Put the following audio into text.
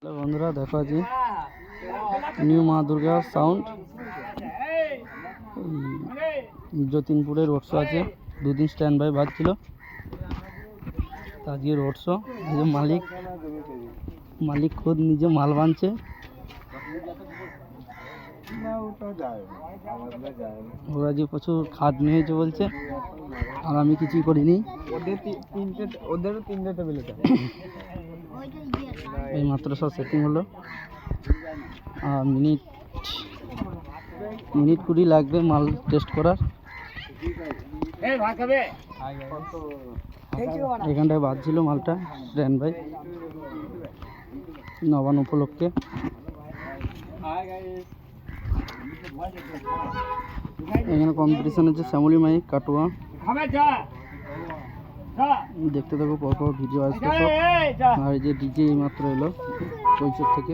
Hello বন্ধুরা, দেখো আজ নিউ মা দুর্গা সাউন্ড যতীনপুরে রোড শো আছে। দুদিন স্ট্যান্ড বাই বাজছিল, আজকে রোড শো। মালিক খুদ নিজে মাল বানছে। ওরা যে প্রচুর খাট নিয়েছে বলছে, আর আমি কিছুই করিনি। ওদের তিনটে টেবিল এই মাত্র সব সেটিং হলো, আর মিনিট 20 লাগবে মাল টেস্ট করার। এখানটায় বাজছিল মালটা স্ট্যান্ড বাই নবান্ন উপলক্ষে। এখানে কম্পিটিশন হচ্ছে শ্যামলী মাইক কাটোয়া। দেখতে থাকো, পরপর ভিডিও আসবে সব। আর এই যে ডিজে এই মাত্র এলো কৈচর থেকে।